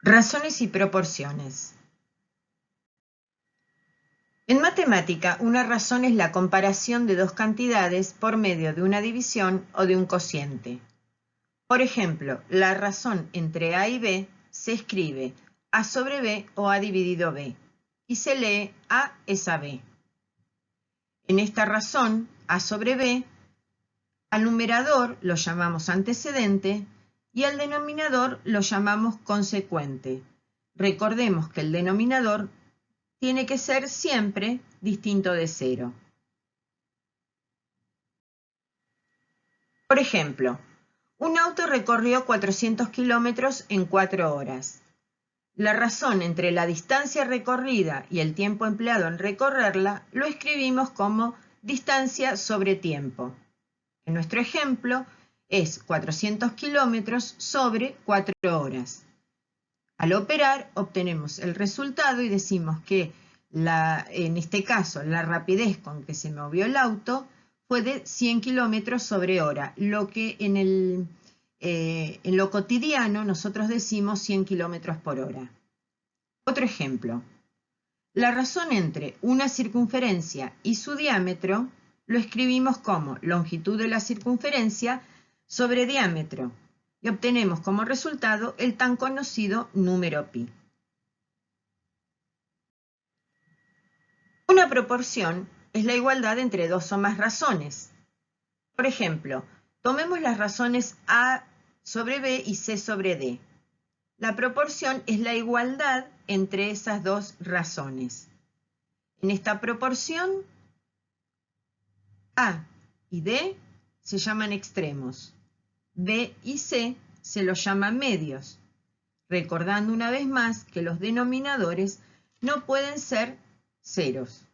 Razones y proporciones. En matemática, una razón es la comparación de dos cantidades por medio de una división o de un cociente. Por ejemplo, la razón entre A y B se escribe A sobre B o A dividido B, y se lee A es a B. En esta razón, A sobre B, al numerador lo llamamos antecedente y al denominador lo llamamos consecuente. Recordemos que el denominador tiene que ser siempre distinto de 0. Por ejemplo, un auto recorrió 400 kilómetros en 4 horas. La razón entre la distancia recorrida y el tiempo empleado en recorrerla lo escribimos como distancia sobre tiempo. En nuestro ejemplo es 400 kilómetros sobre 4 horas. Al operar obtenemos el resultado y decimos que en este caso la rapidez con que se movió el auto fue de 100 kilómetros sobre hora, lo que en lo cotidiano nosotros decimos 100 kilómetros por hora. Otro ejemplo. La razón entre una circunferencia y su diámetro lo escribimos como longitud de la circunferencia sobre diámetro y obtenemos como resultado el tan conocido número pi. Una proporción es la igualdad entre dos o más razones. Por ejemplo, tomemos las razones A sobre B y C sobre D. La proporción es la igualdad entre esas dos razones. En esta proporción, A y D se llaman extremos, B y C se los llaman medios, recordando una vez más que los denominadores no pueden ser ceros.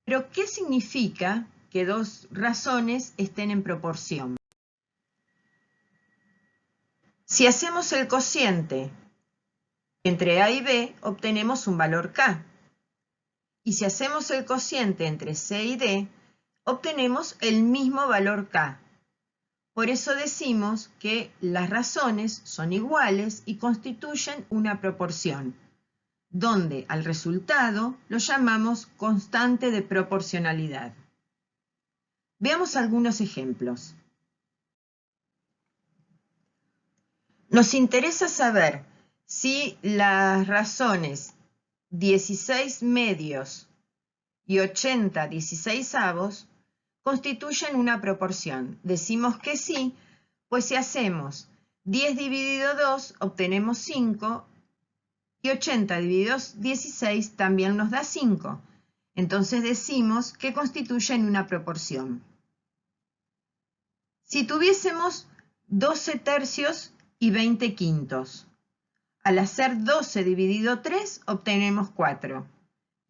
Pero, ¿qué significa que dos razones estén en proporción? Si hacemos el cociente entre A y B, obtenemos un valor K. Y si hacemos el cociente entre C y D, obtenemos el mismo valor K. Por eso decimos que las razones son iguales y constituyen una proporción, donde al resultado lo llamamos constante de proporcionalidad. Veamos algunos ejemplos. Nos interesa saber si las razones 16 medios y 80 16avos constituyen una proporción. Decimos que sí, pues si hacemos 10 dividido 2 obtenemos 5 y 80 dividido 16 también nos da 5. Entonces decimos que constituyen una proporción. Si tuviésemos 12 tercios y 20 quintos, al hacer 12 dividido 3 obtenemos 4.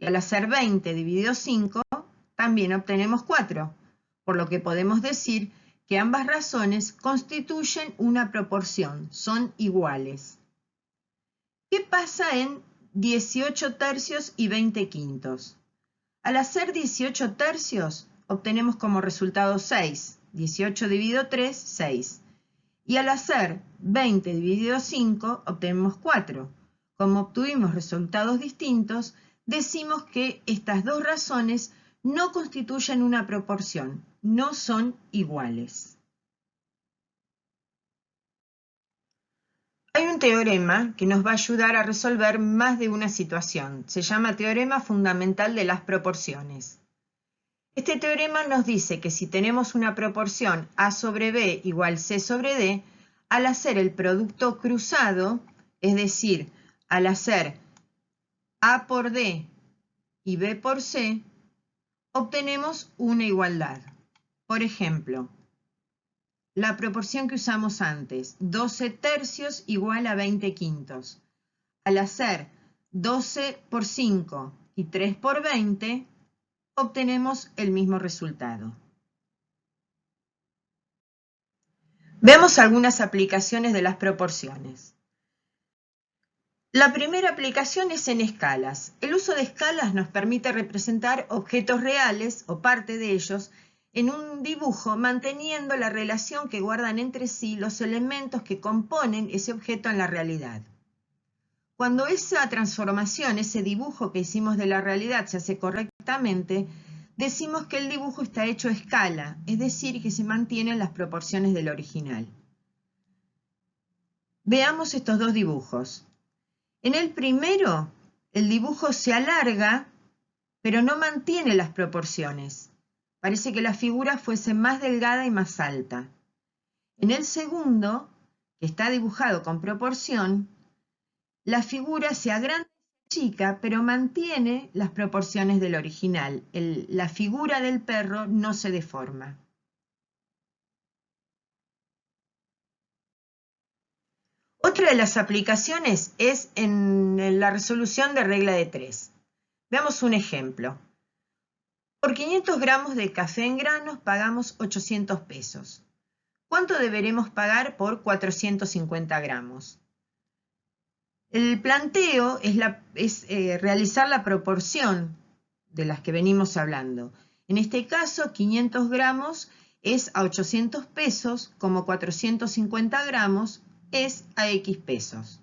Y al hacer 20 dividido 5 también obtenemos 4. Por lo que podemos decir que ambas razones constituyen una proporción, son iguales. ¿Qué pasa en 18 tercios y 20 quintos? Al hacer 18 tercios obtenemos como resultado 6. 18 dividido 3, 6. Y al hacer 20 dividido 5 obtenemos 4. Como obtuvimos resultados distintos, decimos que estas dos razones no constituyen una proporción, no son iguales. Hay un teorema que nos va a ayudar a resolver más de una situación. Se llama teorema fundamental de las proporciones. Este teorema nos dice que si tenemos una proporción A sobre B igual C sobre D, al hacer el producto cruzado, es decir, al hacer A por D y B por C, obtenemos una igualdad. Por ejemplo, la proporción que usamos antes, 12 tercios igual a 20 quintos. Al hacer 12 por 5 y 3 por 20, obtenemos el mismo resultado. Veamos algunas aplicaciones de las proporciones. La primera aplicación es en escalas. El uso de escalas nos permite representar objetos reales o parte de ellos en un dibujo manteniendo la relación que guardan entre sí los elementos que componen ese objeto en la realidad. Cuando esa transformación, ese dibujo que hicimos de la realidad se hace correctamente, decimos que el dibujo está hecho a escala, es decir, que se mantienen las proporciones del original. Veamos estos dos dibujos. En el primero, el dibujo se alarga, pero no mantiene las proporciones. Parece que la figura fuese más delgada y más alta. En el segundo, que está dibujado con proporción, la figura se agranda y se achica, pero mantiene las proporciones del original. La figura del perro no se deforma. Otra de las aplicaciones es en la resolución de regla de 3. Veamos un ejemplo. Por 500 gramos de café en granos pagamos 800 pesos. ¿Cuánto deberemos pagar por 450 gramos? El planteo es realizar la proporción de las que venimos hablando. En este caso, 500 gramos es a 800 pesos, como 450 gramos es a X pesos.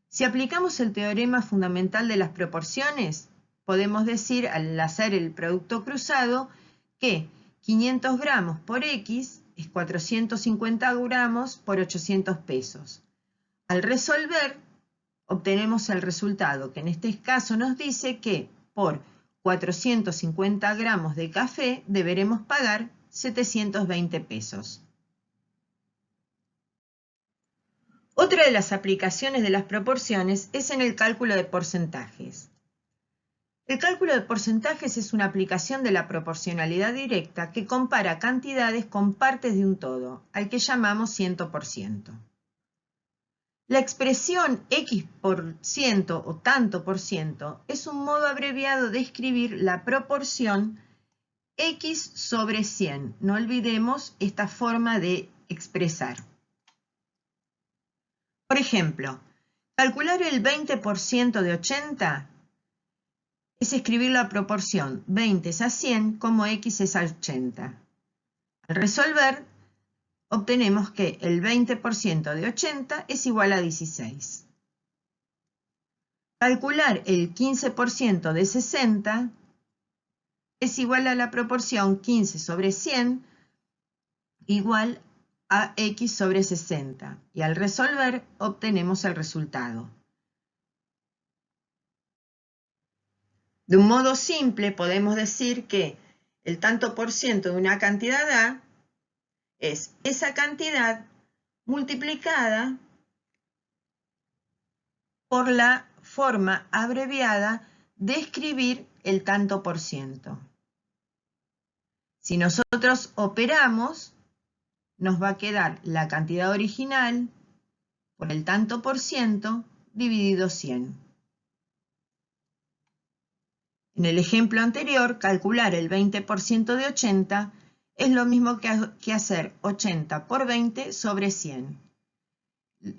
Si aplicamos el teorema fundamental de las proporciones, podemos decir, al hacer el producto cruzado, que 500 gramos por X es 450 gramos por 800 pesos. Al resolver, obtenemos el resultado, que en este caso nos dice que por 450 gramos de café deberemos pagar 720 pesos. Otra de las aplicaciones de las proporciones es en el cálculo de porcentajes. El cálculo de porcentajes es una aplicación de la proporcionalidad directa que compara cantidades con partes de un todo, al que llamamos 100%. La expresión X% o tanto por ciento es un modo abreviado de escribir la proporción X sobre 100. No olvidemos esta forma de expresar. Por ejemplo, calcular el 20% de 80 es escribir la proporción 20 es a 100 como X es a 80. Al resolver, obtenemos que el 20% de 80 es igual a 16. Calcular el 15% de 60 es igual a la proporción 15 sobre 100 igual a X sobre 60. Y al resolver, obtenemos el resultado. De un modo simple, podemos decir que el tanto por ciento de una cantidad A es esa cantidad multiplicada por la forma abreviada de escribir el tanto por ciento. Si nosotros operamos, nos va a quedar la cantidad original por el tanto por ciento dividido 100. En el ejemplo anterior, calcular el 20% de 80 es lo mismo que hacer 80 por 20 sobre 100.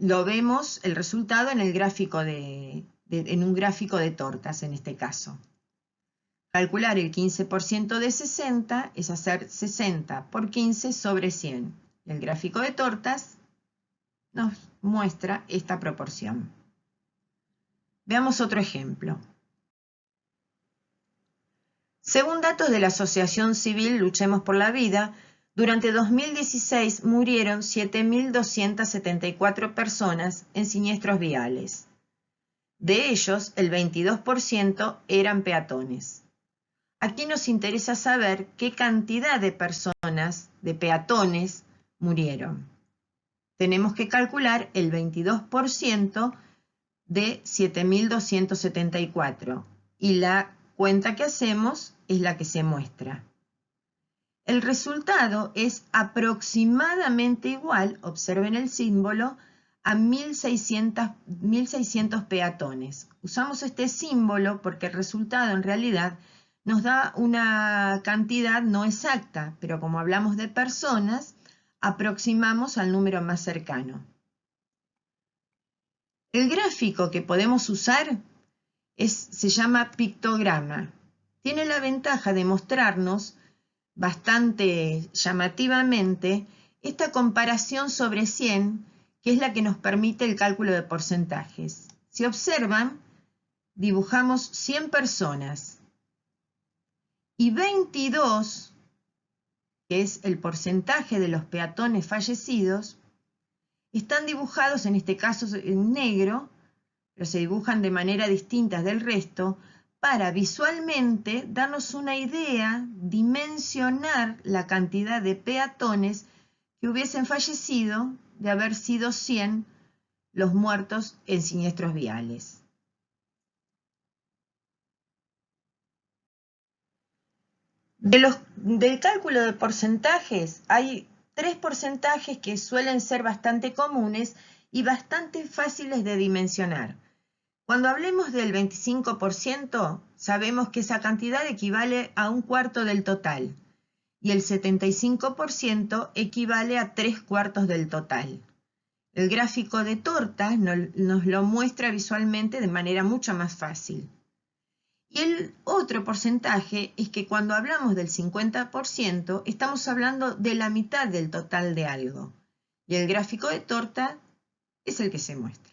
Lo vemos el resultado en el gráfico en un gráfico de tortas en este caso. Calcular el 15% de 60 es hacer 60 por 15 sobre 100. El gráfico de tortas nos muestra esta proporción. Veamos otro ejemplo. Según datos de la Asociación Civil Luchemos por la Vida, durante 2016 murieron 7.274 personas en siniestros viales. De ellos, el 22% eran peatones. Aquí nos interesa saber qué cantidad de personas, de peatones, murieron. Tenemos que calcular el 22% de 7.274 y la cuenta que hacemos es la que se muestra. El resultado es aproximadamente igual, observen el símbolo, a 1.600 peatones. Usamos este símbolo porque el resultado en realidad nos da una cantidad no exacta, pero como hablamos de personas, aproximamos al número más cercano. El gráfico que podemos usar se llama pictograma. Tiene la ventaja de mostrarnos bastante llamativamente esta comparación sobre 100, que es la que nos permite el cálculo de porcentajes. Si observan, dibujamos 100 personas y 22, que es el porcentaje de los peatones fallecidos, están dibujados, en este caso en negro, pero se dibujan de manera distinta del resto, para visualmente darnos una idea, dimensionar la cantidad de peatones que hubiesen fallecido de haber sido 100 los muertos en siniestros viales. Del cálculo de porcentajes, hay 3 porcentajes que suelen ser bastante comunes y bastante fáciles de dimensionar. Cuando hablemos del 25%, sabemos que esa cantidad equivale a 1/4 del total y el 75% equivale a 3/4 del total. El gráfico de torta nos lo muestra visualmente de manera mucho más fácil. Y el otro porcentaje es que cuando hablamos del 50%, estamos hablando de la mitad del total de algo. Y el gráfico de torta es el que se muestra.